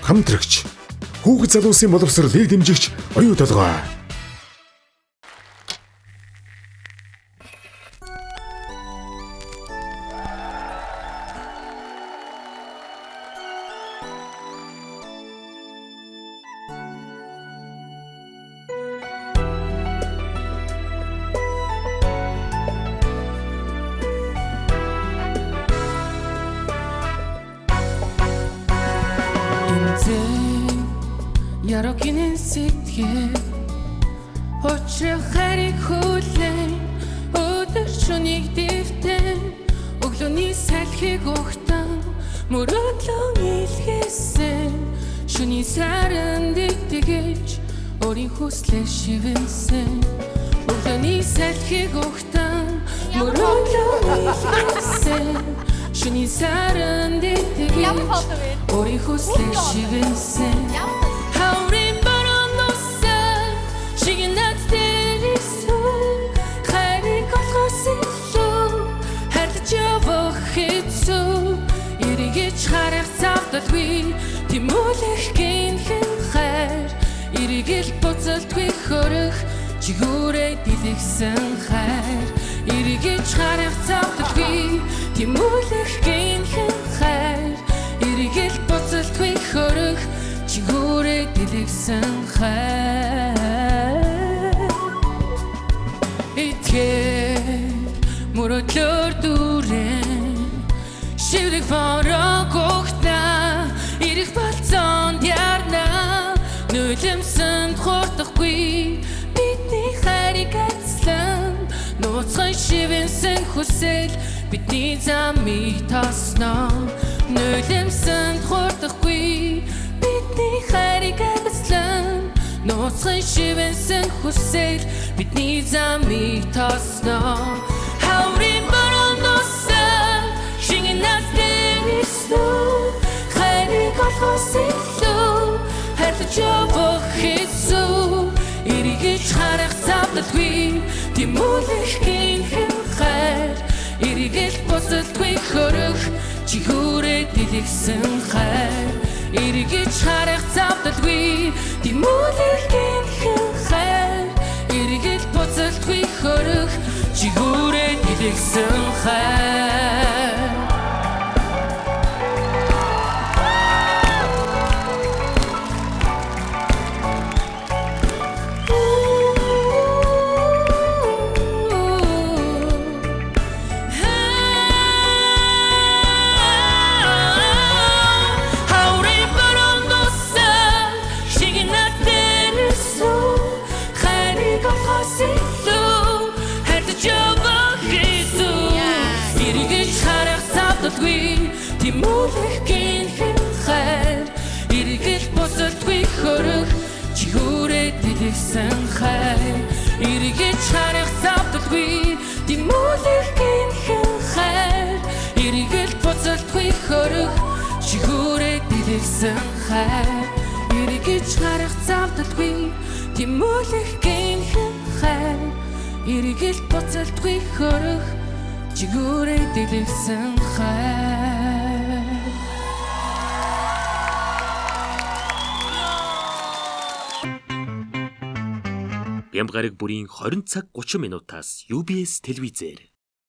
хамтрагч, хүүхэд залуусын боловсролыг дэмжигч оюу толгой. Ярокинэн сэтгэл Учрах хариг хүлэн Өдөр шөнийг дэвтэн Өглөөний салхийг ухтан Мөрөдлөн илгээсэн Шөний саран дэгдэгэж Өөрийн хүслээр шивэнсэн Өглөөний салхийг ухтан Мөрөдлөн илгээсэн Шөний саран дэгдэгэж Өөрийн хүслээр шивэнсэн Хаврын баруун нусан Шигнат дээрээсүү Хайрыг олгосон лүү Хайрлаж явах хэцүү Эргэж харах завдалгүй Тэмүүлэх гинхэн хайр Эргэл буцалтгүй хөрөх Чигүүрээ дэлгэсэн хайр Эргэж харах завдалгүй Тэмүүлэх гинхэн хайр Эргэл буцалтгүй хөрөх Чигүүрээ дэлгэсэн хайр Итгэр мөрөдлөөр дүүрэн Шиврэг форог ухтаа Ирэх болцоонд ярна Нулимсэнд хурдахгүй Бидний хайрыг эзлэн Нууцхан шивэнсэн хүсэл Бидний замыг тосноо Нулимсэнд хурдахгүй Бидний хайрыг эзлэн Нууцхан шивэнсэн хүсэл Бидний замыг тосноо Хаврын баруун нусан Шингэнаас дээрээслүү Хайрыг олгосон лүү Хайрлаж явах хэцүү Эргэж харах завдалгүй Тэмүүлэх гинхэн хайр Эргэж буцалтгүй хөрөх Чигүүрээ дэлгэсэн хайр Эргэж харах завдалгүй Тэмүүлэх гинхэн хайр Эргэж буцалтгүй хөрөх Чигүүрээ дэлгэсэн хайр Тэмүүлэх гинхэн хайр Эргэж буцалтгүй хөрөх Чигүүрээ дэлгэсэн хайр Эргэж харах завдалгүй Тэмүүлэх гинхэн хайр Эргэж буцалтгүй хөрөх Чигүүрээ дэлгэсэн хайр Эргэж харах завдалгүй Тэмүүлэх гинхэн хайр Эргэж буцалтгүй хөрөх Чигүүрээ дэлгэсэн хайр Бямбгараг бүрийн 20 цаг 30 минутаас UBS телевизээр